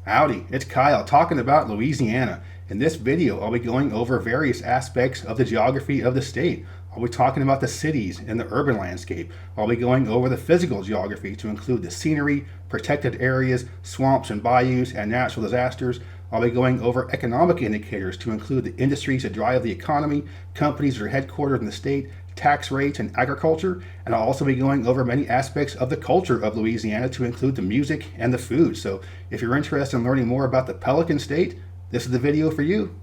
Howdy, it's Kyle talking about Louisiana. In this video, I'll be going over various aspects of the geography of the state. I'll be talking about the cities and the urban landscape. I'll be going over the physical geography to include the scenery, protected areas, swamps and bayous, and natural disasters. I'll be going over economic indicators to include the industries that drive the economy, companies that are headquartered in the state, tax rates, and agriculture. And I'll also be going over many aspects of the culture of Louisiana to include the music and the food. So if you're interested in learning more about the Pelican State, this is the video for you.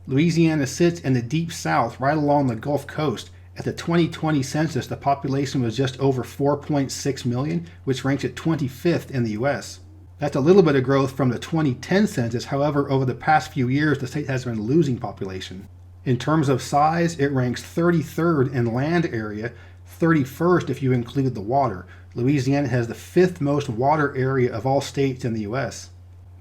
Louisiana sits in the deep south right along the Gulf Coast. At the 2020 census, the population was just over 4.6 million, which ranks it 25th in the U.S. That's a little bit of growth from the 2010 census. However, over the past few years, the state has been losing population. In terms of size, it ranks 33rd in land area, 31st if you include the water. Louisiana has the 5th most water area of all states in the U.S.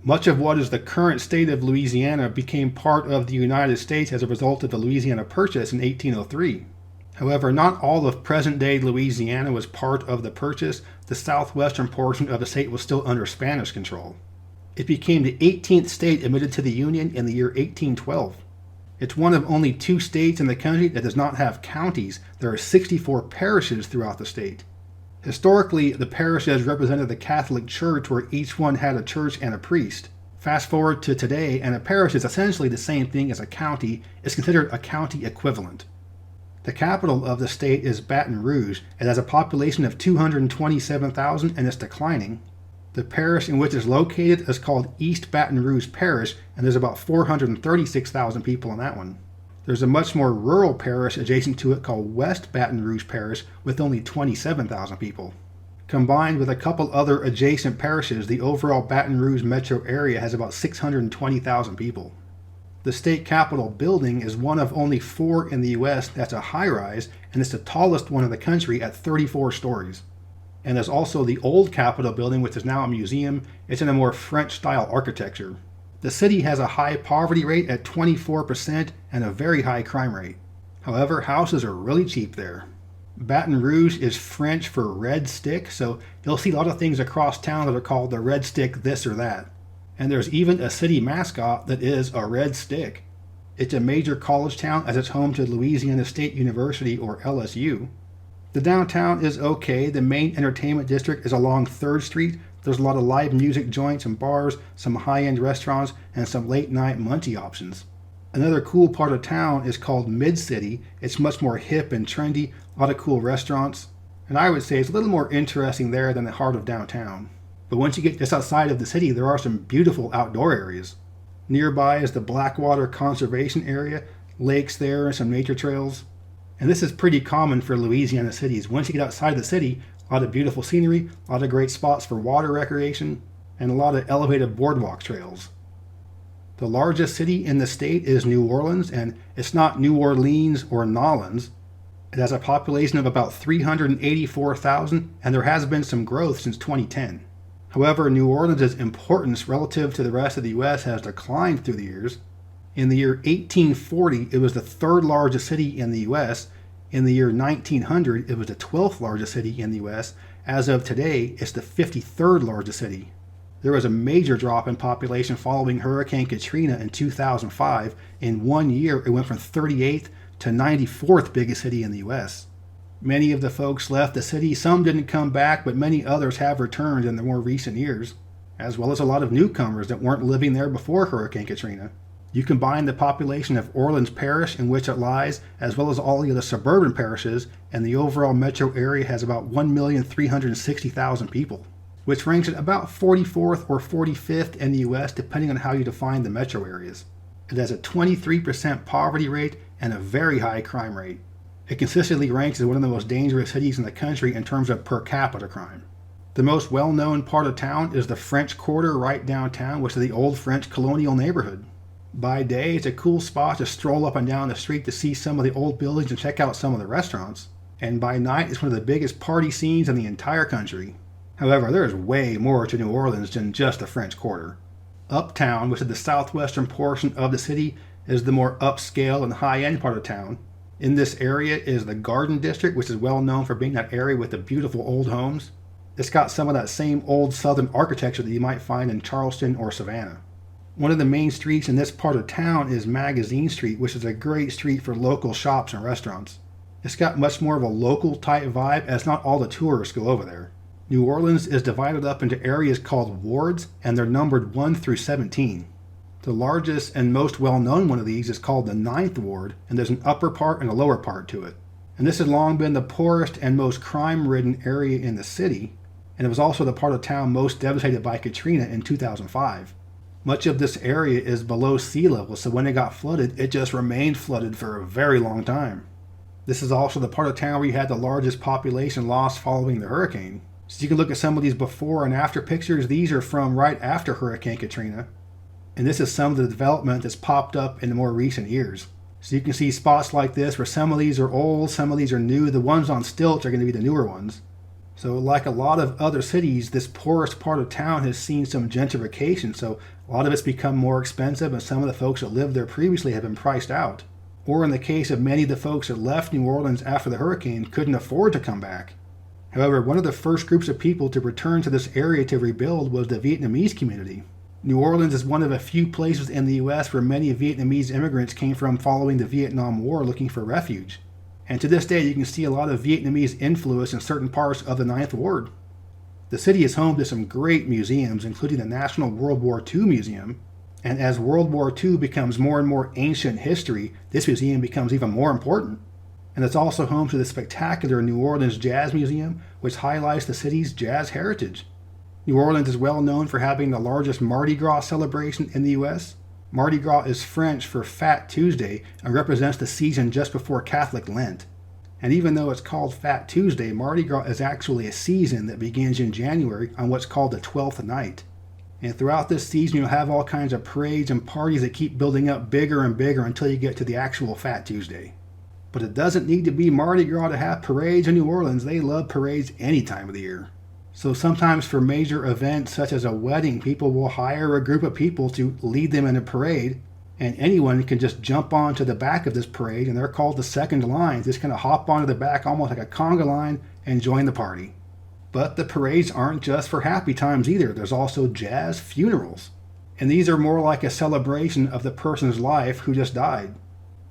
Much of what is the current state of Louisiana became part of the United States as a result of the Louisiana Purchase in 1803. However, not all of present-day Louisiana was part of the Purchase. The southwestern portion of the state was still under Spanish control. It became the 18th state admitted to the Union in the year 1812. It's one of only 2 states in the country that does not have counties. There are 64 parishes throughout the state. Historically, the parishes represented the Catholic Church, where each one had a church and a priest. Fast forward to today, and a parish is essentially the same thing as a county. It's considered a county equivalent. The capital of the state is Baton Rouge. It has a population of 227,000 and it's declining. The parish in which it's located is called East Baton Rouge Parish, and there's about 436,000 people in that one. There's a much more rural parish adjacent to it called West Baton Rouge Parish with only 27,000 people. Combined with a couple other adjacent parishes, the overall Baton Rouge metro area has about 620,000 people. The state capitol building is one of only 4 in the U.S. that's a high-rise, and it's the tallest one in the country at 34 stories. And there's also the old Capitol building, which is now a museum. It's in a more French-style architecture. The city has a high poverty rate at 24% and a very high crime rate. However, houses are really cheap there. Baton Rouge is French for red stick, so you'll see a lot of things across town that are called the red stick this or that. And there's even a city mascot that is a red stick. It's a major college town as it's home to Louisiana State University, or LSU. The downtown is okay. The main entertainment district is along 3rd Street. There's a lot of live music joints and bars, some high-end restaurants, and some late-night munchie options. Another cool part of town is called Mid-City. It's much more hip and trendy, a lot of cool restaurants. And I would say it's a little more interesting there than the heart of downtown. But once you get just outside of the city, there are some beautiful outdoor areas. Nearby is the Blackwater Conservation Area, lakes there, and some nature trails. And this is pretty common for Louisiana cities. Once you get outside the city, a lot of beautiful scenery, a lot of great spots for water recreation, and a lot of elevated boardwalk trails. The largest city in the state is New Orleans, and it's not New Orleans or Nolens. It has a population of about 384,000, and there has been some growth since 2010. However, New Orleans' importance relative to the rest of the U.S. has declined through the years. In the year 1840, it was the 3rd largest city in the U.S. In the year 1900, it was the 12th largest city in the U.S. As of today, it's the 53rd largest city. There was a major drop in population following Hurricane Katrina in 2005. In 1 year, it went from 38th to 94th biggest city in the U.S. Many of the folks left the city. Some didn't come back, but many others have returned in the more recent years, as well as a lot of newcomers that weren't living there before Hurricane Katrina. You combine the population of Orleans Parish, in which it lies, as well as all the other suburban parishes, and the overall metro area has about 1,360,000 people, which ranks it about 44th or 45th in the U.S., depending on how you define the metro areas. It has a 23% poverty rate and a very high crime rate. It consistently ranks as one of the most dangerous cities in the country in terms of per capita crime. The most well-known part of town is the French Quarter right downtown, which is the old French colonial neighborhood. By day, it's a cool spot to stroll up and down the street to see some of the old buildings and check out some of the restaurants. And by night, it's one of the biggest party scenes in the entire country. However, there is way more to New Orleans than just the French Quarter. Uptown, which is the southwestern portion of the city, is the more upscale and high-end part of town. In this area is the Garden District, which is well known for being that area with the beautiful old homes. It's got some of that same old southern architecture that you might find in Charleston or Savannah. One of the main streets in this part of town is Magazine Street, which is a great street for local shops and restaurants. It's got much more of a local type vibe, as not all the tourists go over there. New Orleans is divided up into areas called wards, and they're numbered 1 through 17. The largest and most well-known one of these is called the Ninth Ward, and there's an upper part and a lower part to it. And this has long been the poorest and most crime-ridden area in the city, and it was also the part of town most devastated by Katrina in 2005. Much of this area is below sea level, so when it got flooded, it just remained flooded for a very long time. This is also the part of town where you had the largest population loss following the hurricane. So you can look at some of these before and after pictures. These are from right after Hurricane Katrina. And this is some of the development that's popped up in the more recent years. So you can see spots like this where some of these are old, some of these are new. The ones on stilts are going to be the newer ones. So like a lot of other cities, this poorest part of town has seen some gentrification, so a lot of it's become more expensive, and some of the folks that lived there previously have been priced out. Or in the case of many of the folks that left New Orleans after the hurricane, couldn't afford to come back. However, one of the first groups of people to return to this area to rebuild was the Vietnamese community. New Orleans is one of a few places in the U.S. where many Vietnamese immigrants came from following the Vietnam War looking for refuge. And to this day, you can see a lot of Vietnamese influence in certain parts of the Ninth Ward. The city is home to some great museums, including the National World War II Museum. And as World War II becomes more and more ancient history, this museum becomes even more important. And it's also home to the spectacular New Orleans Jazz Museum, which highlights the city's jazz heritage. New Orleans is well known for having the largest Mardi Gras celebration in the U.S. Mardi Gras is French for Fat Tuesday and represents the season just before Catholic Lent. And even though it's called Fat Tuesday, Mardi Gras is actually a season that begins in January on what's called the 12th night. And throughout this season, you'll have all kinds of parades and parties that keep building up bigger and bigger until you get to the actual Fat Tuesday. But it doesn't need to be Mardi Gras to have parades in New Orleans. They love parades any time of the year. So sometimes for major events such as a wedding, people will hire a group of people to lead them in a parade, and anyone can just jump onto the back of this parade, and they're called the second line. Just kind of hop onto the back almost like a conga line and join the party. But the parades aren't just for happy times either. There's also jazz funerals. And these are more like a celebration of the person's life who just died.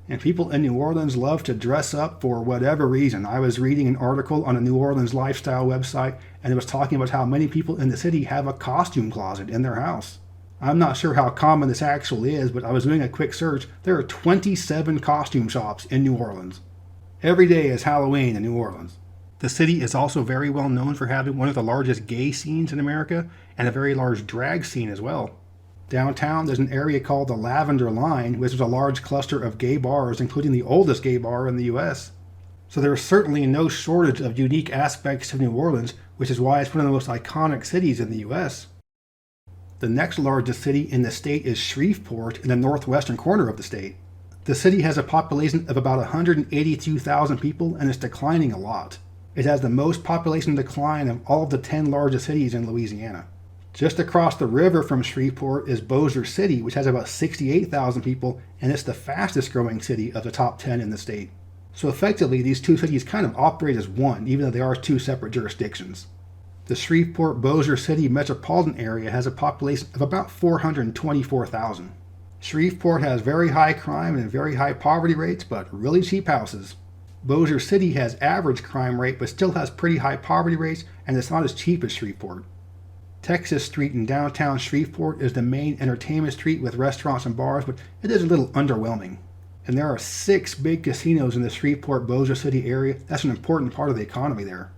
And people in New Orleans love to dress up for whatever reason. I was reading an article on a New Orleans lifestyle website, and it was talking about how many people in the city have a costume closet in their house. I'm not sure how common this actually is, but I was doing a quick search. There are 27 costume shops in New Orleans. Every day is Halloween in New Orleans. The city is also very well known for having one of the largest gay scenes in America and a very large drag scene as well. Downtown, there's an area called the Lavender Line, which is a large cluster of gay bars, including the oldest gay bar in the U.S. So there is certainly no shortage of unique aspects to New Orleans, which is why it's one of the most iconic cities in the U.S. The next largest city in the state is Shreveport in the northwestern corner of the state. The city has a population of about 182,000 people, and it's declining a lot. It has the most population decline of all of the 10 largest cities in Louisiana. Just across the river from Shreveport is Bossier City, which has about 68,000 people, and it's the fastest growing city of the top 10 in the state. So effectively, these two cities kind of operate as one, even though they are two separate jurisdictions. The Shreveport-Bossier City metropolitan area has a population of about 424,000. Shreveport has very high crime and very high poverty rates, but really cheap houses. Bossier City has average crime rate, but still has pretty high poverty rates, and it's not as cheap as Shreveport. Texas Street in downtown Shreveport is the main entertainment street with restaurants and bars, but it is a little underwhelming. And there are 6 big casinos in the Shreveport-Bossier City area. That's an important part of the economy there.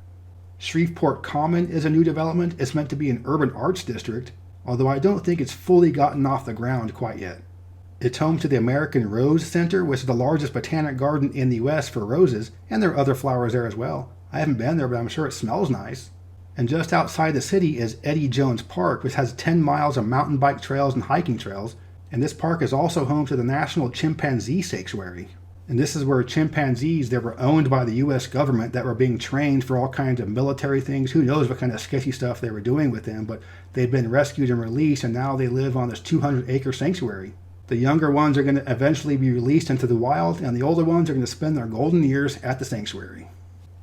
Shreveport Common is a new development. It's meant to be an urban arts district, although I don't think it's fully gotten off the ground quite yet. It's home to the American Rose Center, which is the largest botanic garden in the U.S. for roses, and there are other flowers there as well. I haven't been there, but I'm sure it smells nice. And just outside the city is Eddie Jones Park, which has 10 miles of mountain bike trails and hiking trails. And this park is also home to the National Chimpanzee Sanctuary. And this is where chimpanzees that were owned by the U.S. government that were being trained for all kinds of military things. Who knows what kind of sketchy stuff they were doing with them, but they've been rescued and released, and now they live on this 200-acre sanctuary. The younger ones are going to eventually be released into the wild, and the older ones are going to spend their golden years at the sanctuary.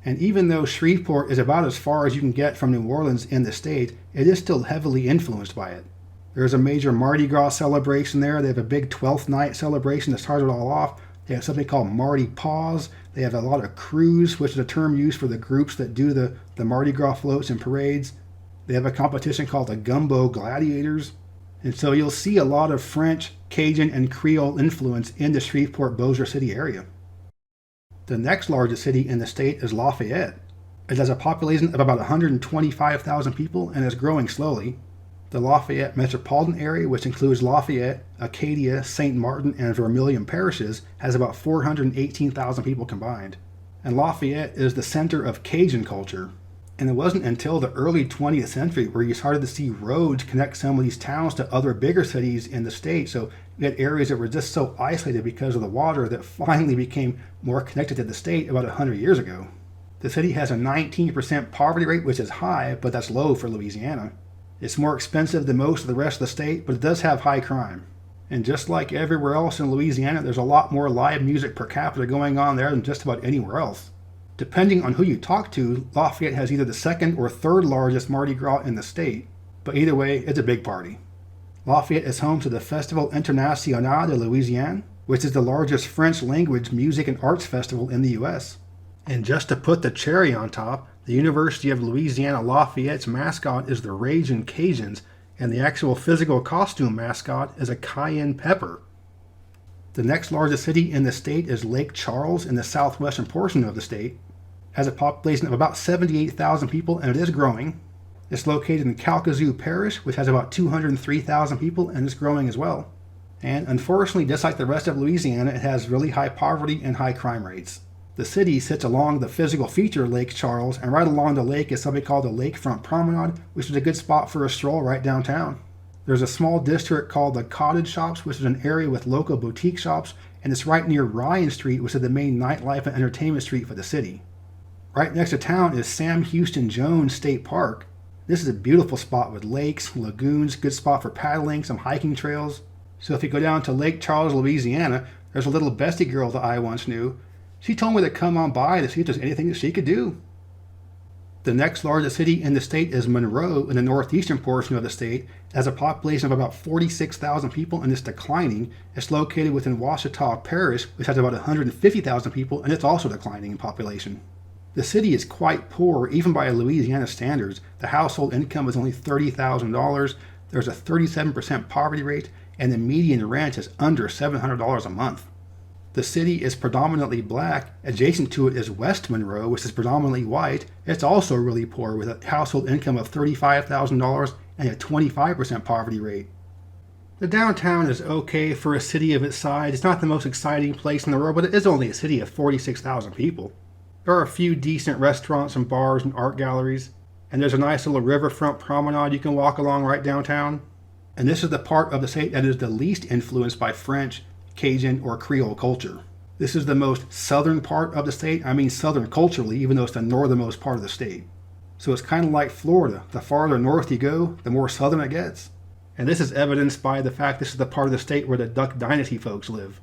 And even though Shreveport is about as far as you can get from New Orleans in the state, it is still heavily influenced by it. There's a major Mardi Gras celebration there. They have a big 12th night celebration that started it all off. They have something called Mardi Paws. They have a lot of crews, which is a term used for the groups that do the Mardi Gras floats and parades. They have a competition called the Gumbo Gladiators. And so you'll see a lot of French, Cajun, and Creole influence in the Shreveport-Bossier City area. The next largest city in the state is Lafayette. It has a population of about 125,000 people and is growing slowly. The Lafayette metropolitan area, which includes Lafayette, Acadia, St. Martin, and Vermilion parishes, has about 418,000 people combined. And Lafayette is the center of Cajun culture. And it wasn't until the early 20th century where you started to see roads connect some of these towns to other bigger cities in the state. So you had areas that were just so isolated because of the water that finally became more connected to the state about 100 years ago. The city has a 19% poverty rate, which is high, but that's low for Louisiana. It's more expensive than most of the rest of the state, but it does have high crime. And just like everywhere else in Louisiana, there's a lot more live music per capita going on there than just about anywhere else. Depending on who you talk to, Lafayette has either the second or third largest Mardi Gras in the state, but either way, it's a big party. Lafayette is home to the Festival International de Louisiane, which is the largest French language music and arts festival in the U.S. And just to put the cherry on top, the University of Louisiana Lafayette's mascot is the Ragin' Cajuns, and the actual physical costume mascot is a cayenne pepper. The next largest city in the state is Lake Charles in the southwestern portion of the state. It has a population of about 78,000 people, and it is growing. It's located in Calcasieu Parish, which has about 203,000 people, and it's growing as well. And unfortunately, just like the rest of Louisiana, it has really high poverty and high crime rates. The city sits along the physical feature Lake Charles, and right along the lake is something called the Lakefront Promenade, which is a good spot for a stroll right downtown. There's a small district called the Cottage Shops, which is an area with local boutique shops, and it's right near Ryan Street, which is the main nightlife and entertainment street for the city. Right next to town is Sam Houston Jones State Park. This is a beautiful spot with lakes, lagoons, good spot for paddling, some hiking trails. So if you go down to Lake Charles, Louisiana, there's a little bestie girl that I once knew. She told me to come on by to see if there's anything that she could do. The next largest city in the state is Monroe in the northeastern portion of the state. It has a population of about 46,000 people and it's declining. It's located within Ouachita Parish, which has about 150,000 people, and it's also declining in population. The city is quite poor, even by Louisiana standards. The household income is only $30,000. There's a 37% poverty rate, and the median rent is under $700 a month. The city is predominantly black. Adjacent to it is West Monroe, which is predominantly white. It's also really poor with a household income of $35,000 and a 25% poverty rate. The downtown is okay for a city of its size. It's not the most exciting place in the world, but it is only a city of 46,000 people. There are a few decent restaurants and bars and art galleries, and there's a nice little riverfront promenade you can walk along right downtown. And this is the part of the state that is the least influenced by French, Cajun, or Creole culture. This is the most southern part of the state. I mean southern culturally, even though it's the northernmost part of the state. So it's kind of like Florida. The farther north you go, the more southern it gets. And this is evidenced by the fact this is the part of the state where the Duck Dynasty folks live.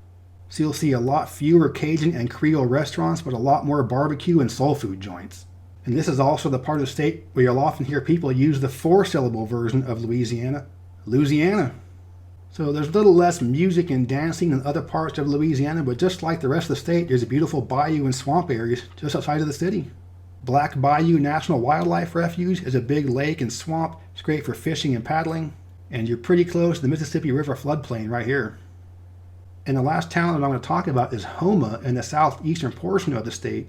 So you'll see a lot fewer Cajun and Creole restaurants, but a lot more barbecue and soul food joints. And this is also the part of the state where you'll often hear people use the 4-syllable version of Louisiana, Louisiana. So there's a little less music and dancing than other parts of Louisiana, but just like the rest of the state, there's a beautiful bayou and swamp areas just outside of the city. Black Bayou National Wildlife Refuge is a big lake and swamp. It's great for fishing and paddling, and you're pretty close to the Mississippi River floodplain right here. And the last town that I'm going to talk about is Houma in the southeastern portion of the state.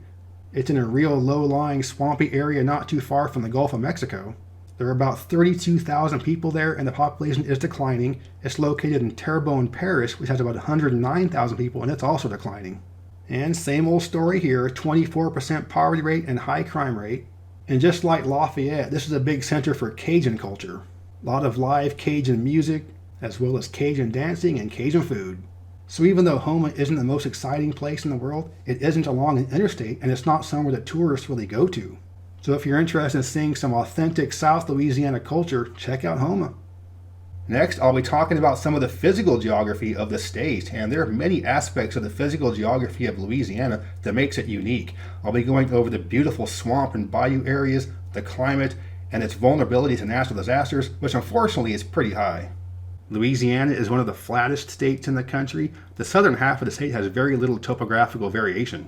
It's in a real low-lying swampy area not too far from the Gulf of Mexico. There are about 32,000 people there, and the population is declining. It's located in Terrebonne Parish, which has about 109,000 people, and it's also declining. And same old story here, 24% poverty rate and high crime rate. And just like Lafayette, this is a big center for Cajun culture. A lot of live Cajun music, as well as Cajun dancing and Cajun food. So even though Houma isn't the most exciting place in the world, it isn't along an interstate, and it's not somewhere that tourists really go to. So if you're interested in seeing some authentic South Louisiana culture, check out Houma. Next, I'll be talking about some of the physical geography of the state, and there are many aspects of the physical geography of Louisiana that makes it unique. I'll be going over the beautiful swamp and bayou areas, the climate, and its vulnerability to natural disasters, which unfortunately is pretty high. Louisiana is one of the flattest states in the country. The southern half of the state has very little topographical variation.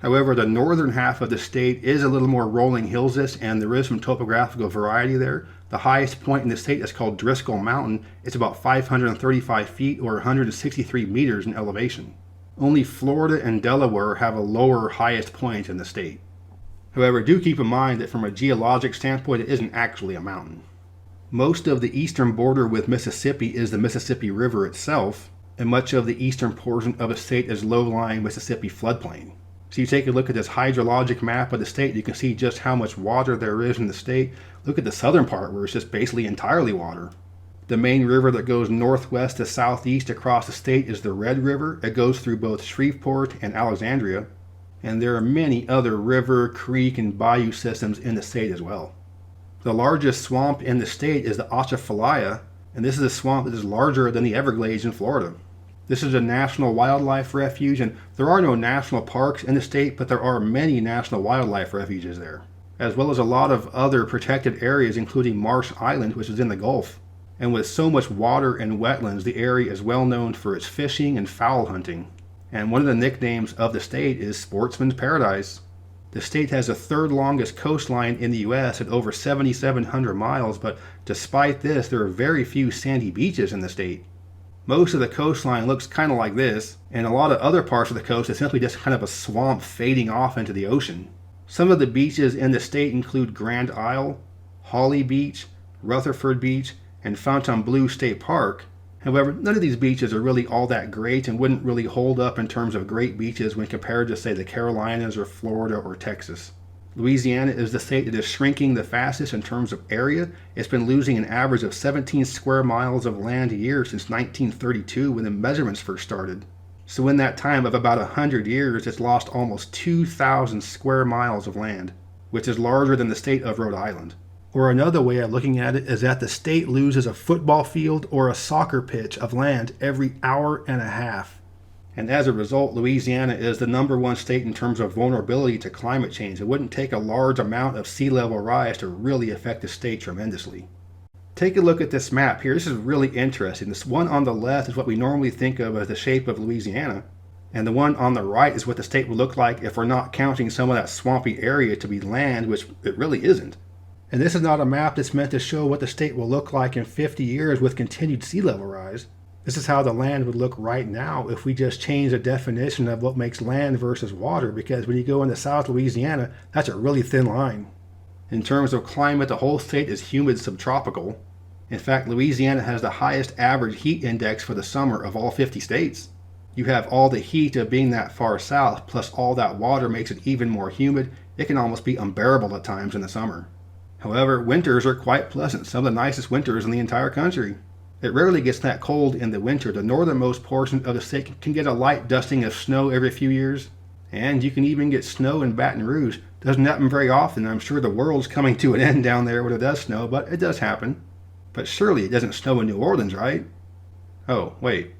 However, the northern half of the state is a little more rolling hillsist, and there is some topographical variety there. The highest point in the state is called Driscoll Mountain. It's about 535 feet or 163 meters in elevation. Only Florida and Delaware have a lower highest point in the state. However, do keep in mind that from a geologic standpoint, it isn't actually a mountain. Most of the eastern border with Mississippi is the Mississippi River itself, and much of the eastern portion of the state is low-lying Mississippi floodplain. So you take a look at this hydrologic map of the state, you can see just how much water there is in the state. Look at the southern part where it's just basically entirely water. The main river that goes northwest to southeast across the state is the Red River. It goes through both Shreveport and Alexandria. And there are many other river, creek, and bayou systems in the state as well. The largest swamp in the state is the Atchafalaya, and this is a swamp that is larger than the Everglades in Florida. This is a national wildlife refuge, and there are no national parks in the state, but there are many national wildlife refuges there, as well as a lot of other protected areas, including Marsh Island, which is in the Gulf. And with so much water and wetlands, the area is well known for its fishing and fowl hunting. And one of the nicknames of the state is Sportsman's Paradise. The state has the third longest coastline in the U.S. at over 7,700 miles, but despite this, there are very few sandy beaches in the state. Most of the coastline looks kind of like this, and a lot of other parts of the coast is simply just kind of a swamp fading off into the ocean. Some of the beaches in the state include Grand Isle, Holly Beach, Rutherford Beach, and Fontainebleau State Park. However, none of these beaches are really all that great and wouldn't really hold up in terms of great beaches when compared to, say, the Carolinas or Florida or Texas. Louisiana is the state that is shrinking the fastest in terms of area. It's been losing an average of 17 square miles of land a year since 1932 when the measurements first started. So in that time of about 100 years, it's lost almost 2,000 square miles of land, which is larger than the state of Rhode Island. Or another way of looking at it is that the state loses a football field or a soccer pitch of land every hour and a half. And as a result, Louisiana is the #1 state in terms of vulnerability to climate change. It wouldn't take a large amount of sea level rise to really affect the state tremendously. Take a look at this map here. This is really interesting. This one on the left is what we normally think of as the shape of Louisiana. And the one on the right is what the state would look like if we're not counting some of that swampy area to be land, which it really isn't. And this is not a map that's meant to show what the state will look like in 50 years with continued sea level rise. This is how the land would look right now if we just change the definition of what makes land versus water, because when you go into South Louisiana, that's a really thin line. In terms of climate, the whole state is humid subtropical. In fact, Louisiana has the highest average heat index for the summer of all 50 states. You have all the heat of being that far south, plus all that water makes it even more humid. It can almost be unbearable at times in the summer. However, winters are quite pleasant, some of the nicest winters in the entire country. It rarely gets that cold in the winter. The northernmost portion of the state can get a light dusting of snow every few years, and you can even get snow in Baton Rouge. Doesn't happen very often. I'm sure the world's coming to an end down there when it does snow, but it does happen. But surely it doesn't snow in New Orleans, right? Oh, wait.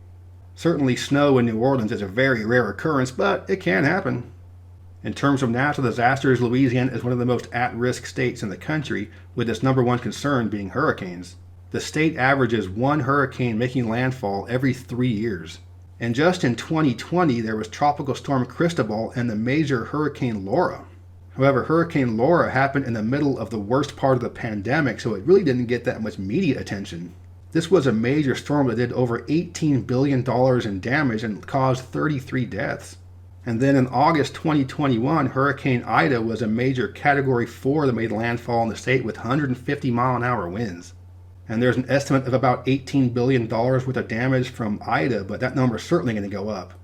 Certainly snow in New Orleans is a very rare occurrence, but it can happen. In terms of natural disasters, Louisiana is one of the most at-risk states in the country, with its #1 concern being hurricanes. The state averages one hurricane making landfall every 3 years. And just in 2020, there was Tropical Storm Cristobal and the major Hurricane Laura. However, Hurricane Laura happened in the middle of the worst part of the pandemic, so it really didn't get that much media attention. This was a major storm that did over $18 billion in damage and caused 33 deaths. And then in August 2021, Hurricane Ida was a major Category 4 that made landfall in the state with 150-mile-an-hour winds. And there's an estimate of about $18 billion worth of damage from Ida, but that number is certainly going to go up.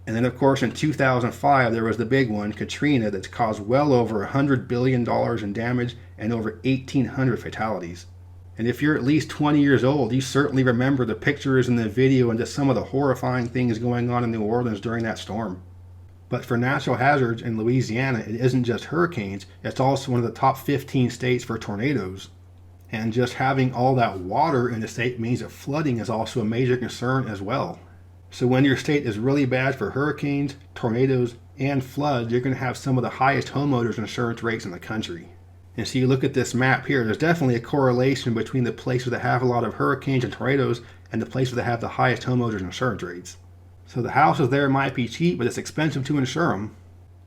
And then, of course, in 2005, there was the big one, Katrina, that's caused well over $100 billion in damage and over 1,800 fatalities. And if you're at least 20 years old, you certainly remember the pictures and the video and just some of the horrifying things going on in New Orleans during that storm. But for natural hazards in Louisiana, it isn't just hurricanes, it's also one of the top 15 states for tornadoes. And just having all that water in the state means that flooding is also a major concern as well. So when your state is really bad for hurricanes, tornadoes, and floods, you're going to have some of the highest homeowners insurance rates in the country. And so you look at this map here, there's definitely a correlation between the places that have a lot of hurricanes and tornadoes and the places that have the highest homeowners insurance rates. So the houses there might be cheap, but it's expensive to insure them.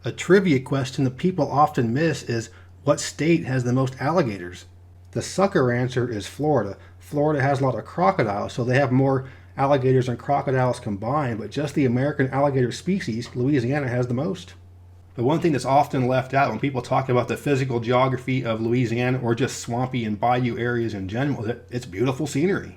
A trivia question that people often miss is, what state has the most alligators? The sucker answer is Florida. Florida has a lot of crocodiles, so they have more alligators and crocodiles combined, but just the American alligator species, Louisiana has the most. The one thing that's often left out when people talk about the physical geography of Louisiana or just swampy and bayou areas in general is that it's beautiful scenery.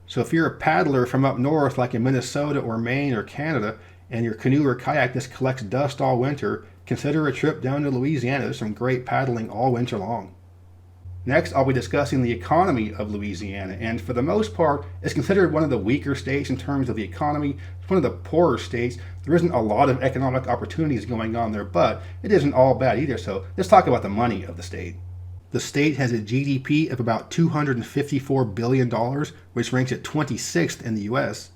So if you're a paddler from up north like in Minnesota or Maine or Canada and your canoe or kayak just collects dust all winter, consider a trip down to Louisiana. There's some great paddling all winter long. Next, I'll be discussing the economy of Louisiana, and for the most part, it's considered one of the weaker states in terms of the economy. It's one of the poorer states. There isn't a lot of economic opportunities going on there, but it isn't all bad either, so let's talk about the money of the state. The state has a GDP of about $254 billion, which ranks it 26th in the U.S.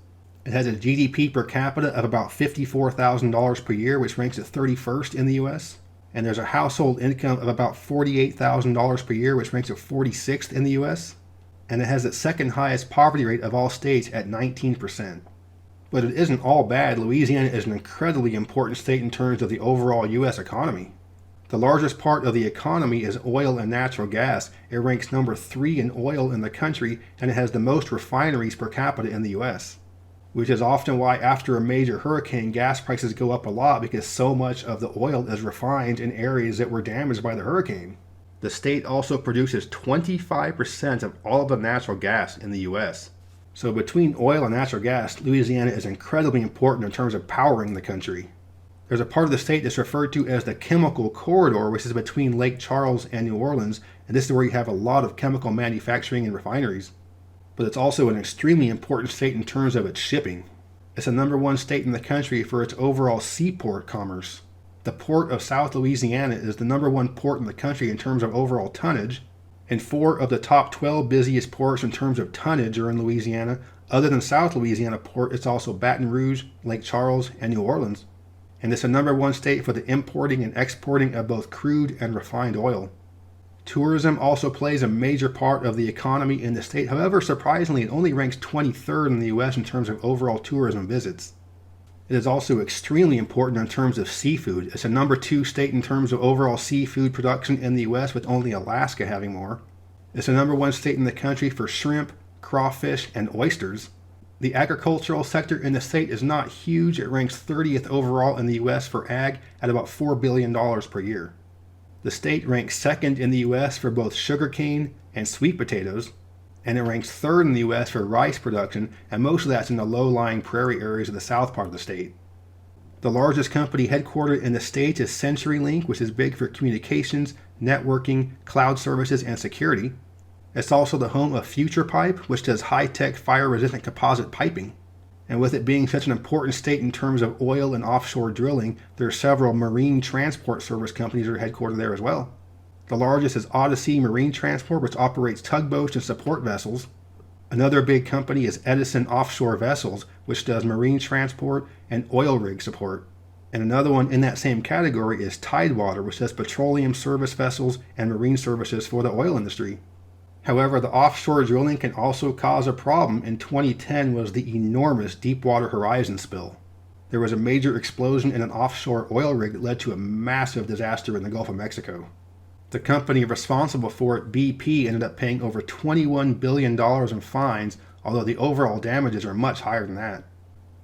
It has a GDP per capita of about $54,000 per year, which ranks it 31st in the U.S., and there's a household income of about $48,000 per year, which ranks it 46th in the U.S., and it has the second highest poverty rate of all states at 19%. But it isn't all bad. Louisiana is an incredibly important state in terms of the overall U.S. economy. The largest part of the economy is oil and natural gas. It ranks number 3 in oil in the country, and it has the most refineries per capita in the U.S., which is often why after a major hurricane, gas prices go up a lot because so much of the oil is refined in areas that were damaged by the hurricane. The state also produces 25% of all of the natural gas in the U.S. So between oil and natural gas, Louisiana is incredibly important in terms of powering the country. There's a part of the state that's referred to as the Chemical Corridor, which is between Lake Charles and New Orleans, and this is where you have a lot of chemical manufacturing and refineries. But it's also an extremely important state in terms of its shipping. It's the number 1 state in the country for its overall seaport commerce. The port of South Louisiana is the number 1 port in the country in terms of overall tonnage, and 4 of the top 12 busiest ports in terms of tonnage are in Louisiana. Other than South Louisiana port, it's also Baton Rouge, Lake Charles, and New Orleans. And it's the number 1 state for the importing and exporting of both crude and refined oil. Tourism also plays a major part of the economy in the state. However, surprisingly, it only ranks 23rd in the U.S. in terms of overall tourism visits. It is also extremely important in terms of seafood. It's the number 2 state in terms of overall seafood production in the U.S., with only Alaska having more. It's the number 1 state in the country for shrimp, crawfish, and oysters. The agricultural sector in the state is not huge. It ranks 30th overall in the U.S. for ag at about $4 billion per year. The state ranks 2nd in the U.S. for both sugarcane and sweet potatoes, and it ranks 3rd in the U.S. for rice production, and most of that's in the low-lying prairie areas of the south part of the state. The largest company headquartered in the state is CenturyLink, which is big for communications, networking, cloud services, and security. It's also the home of Future Pipe, which does high-tech fire-resistant composite piping. And with it being such an important state in terms of oil and offshore drilling, there are several marine transport service companies that are headquartered there as well. The largest is Odyssey Marine Transport, which operates tugboats and support vessels. Another big company is Edison Offshore Vessels, which does marine transport and oil rig support. And another one in that same category is Tidewater, which does petroleum service vessels and marine services for the oil industry. However, the offshore drilling can also cause a problem. In 2010 was the enormous Deepwater Horizon spill. There was a major explosion in an offshore oil rig that led to a massive disaster in the Gulf of Mexico. The company responsible for it, BP, ended up paying over $21 billion in fines, although the overall damages are much higher than that.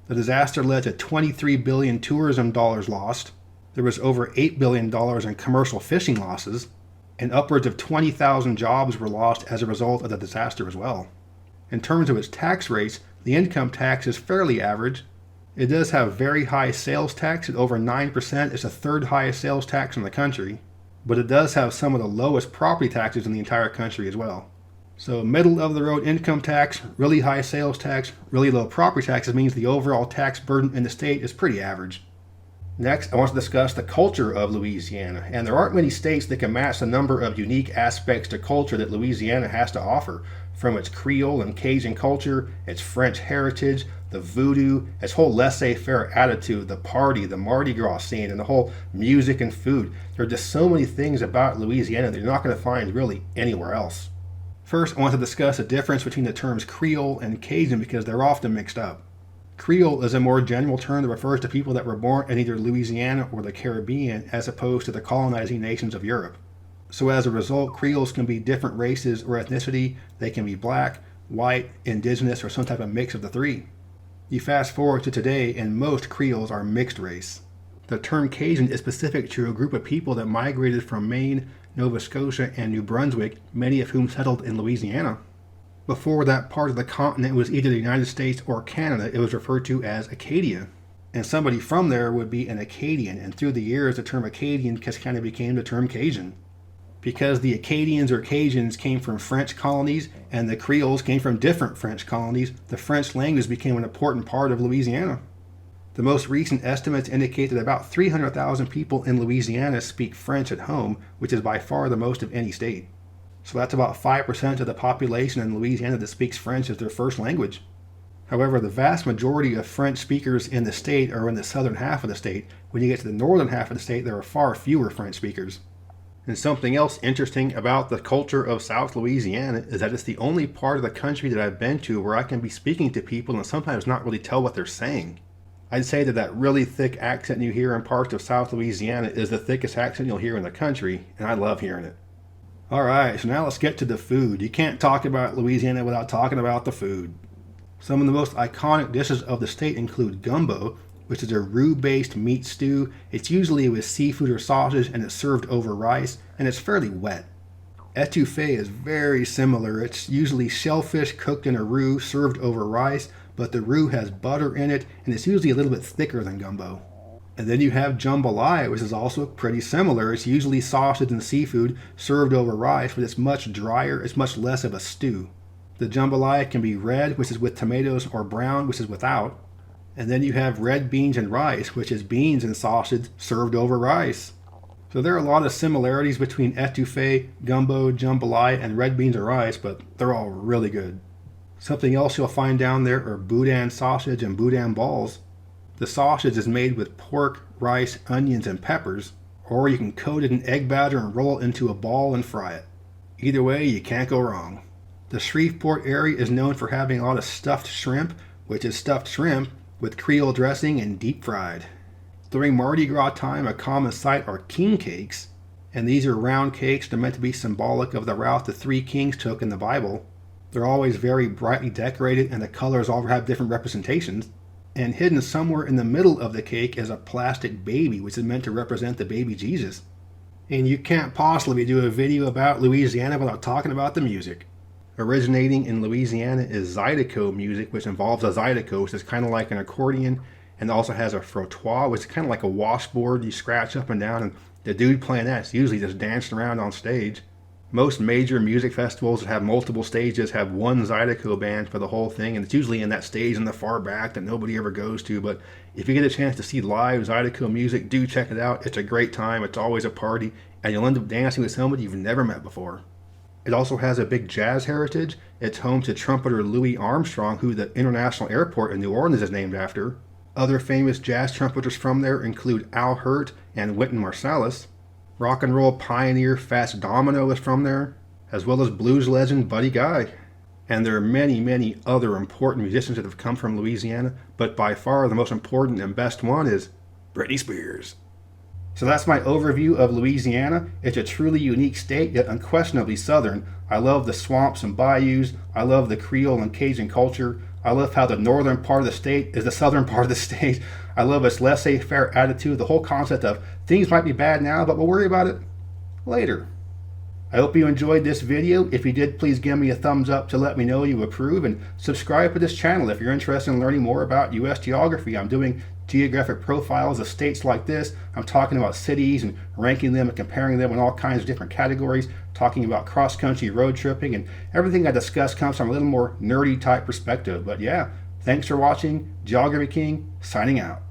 The disaster led to $23 billion tourism dollars lost. There was over $8 billion in commercial fishing losses, and upwards of 20,000 jobs were lost as a result of the disaster as well. In terms of its tax rates, the income tax is fairly average. It does have very high sales tax at over 9%. It's the 3rd highest sales tax in the country, but it does have some of the lowest property taxes in the entire country as well. So middle of the road income tax, really high sales tax, really low property taxes means the overall tax burden in the state is pretty average. Next, I want to discuss the culture of Louisiana, and there aren't many states that can match the number of unique aspects to culture that Louisiana has to offer, from its Creole and Cajun culture, its French heritage, the voodoo, its whole laissez-faire attitude, the party, the Mardi Gras scene, and the whole music and food. There are just so many things about Louisiana that you're not going to find really anywhere else. First, I want to discuss the difference between the terms Creole and Cajun because they're often mixed up. Creole is a more general term that refers to people that were born in either Louisiana or the Caribbean as opposed to the colonizing nations of Europe. So as a result, Creoles can be different races or ethnicity. They can be black, white, indigenous, or some type of mix of the three. You fast forward to today and most Creoles are mixed race. The term Cajun is specific to a group of people that migrated from Maine, Nova Scotia, and New Brunswick, many of whom settled in Louisiana. Before that part of the continent was either the United States or Canada, it was referred to as Acadia. And somebody from there would be an Acadian, and through the years the term Acadian just kind of became the term Cajun. Because the Acadians or Cajuns came from French colonies and the Creoles came from different French colonies, the French language became an important part of Louisiana. The most recent estimates indicate that about 300,000 people in Louisiana speak French at home, which is by far the most of any state. So that's about 5% of the population in Louisiana that speaks French as their first language. However, the vast majority of French speakers in the state are in the southern half of the state. When you get to the northern half of the state, there are far fewer French speakers. And something else interesting about the culture of South Louisiana is that it's the only part of the country that I've been to where I can be speaking to people and sometimes not really tell what they're saying. I'd say that really thick accent you hear in parts of South Louisiana is the thickest accent you'll hear in the country, and I love hearing it. Alright, so now let's get to the food. You can't talk about Louisiana without talking about the food. Some of the most iconic dishes of the state include gumbo, which is a roux-based meat stew. It's usually with seafood or sausage and it's served over rice, and it's fairly wet. Etouffee is very similar. It's usually shellfish cooked in a roux served over rice, but the roux has butter in it and it's usually a little bit thicker than gumbo. And then you have jambalaya, which is also pretty similar. It's usually sausage and seafood served over rice, but it's much drier, it's much less of a stew. The jambalaya can be red, which is with tomatoes, or brown, which is without. And then you have red beans and rice, which is beans and sausage served over rice. So there are a lot of similarities between etouffee, gumbo, jambalaya, and red beans and rice, but they're all really good. Something else you'll find down there are boudin sausage and boudin balls. The sausage is made with pork, rice, onions, and peppers, or you can coat it in egg batter and roll it into a ball and fry it. Either way, you can't go wrong. The Shreveport area is known for having a lot of stuffed shrimp, which is stuffed shrimp with Creole dressing and deep fried. During Mardi Gras time, a common sight are king cakes, and these are round cakes that are meant to be symbolic of the route the three kings took in the Bible. They're always very brightly decorated, and the colors all have different representations. And hidden somewhere in the middle of the cake is a plastic baby, which is meant to represent the baby Jesus. And you can't possibly do a video about Louisiana without talking about the music. Originating in Louisiana is Zydeco music, which involves a Zydeco, which is kind of like an accordion, and also has a frottoir, which is kind of like a washboard you scratch up and down, and the dude playing that's usually just dancing around on stage. Most major music festivals that have multiple stages have one Zydeco band for the whole thing, and it's usually in that stage in the far back that nobody ever goes to. But if you get a chance to see live Zydeco music, do check it out. It's a great time. It's always a party, and you'll end up dancing with somebody you've never met before. It also has a big jazz heritage. It's home to trumpeter Louis Armstrong, who the international airport in New Orleans is named after. Other famous jazz trumpeters from there include Hirt and Wynton Marsalis. Rock and roll pioneer Fats Domino is from there, as well as blues legend Buddy Guy. And there are many, many other important musicians that have come from Louisiana, but by far the most important and best one is Britney Spears. So that's my overview of Louisiana. It's a truly unique state, yet unquestionably southern. I love the swamps and bayous. I love the Creole and Cajun culture. I love how the northern part of the state is the southern part of the state. I love its laissez-faire attitude, the whole concept of things might be bad now, but we'll worry about it later. I hope you enjoyed this video. If you did, please give me a thumbs up to let me know you approve, and subscribe to this channel if you're interested in learning more about U.S. geography. I'm doing geographic profiles of states like this. I'm talking about cities and ranking them and comparing them in all kinds of different categories, talking about cross-country road tripping, and everything I discuss comes from a little more nerdy type perspective. But yeah, thanks for watching. Geography King, signing out.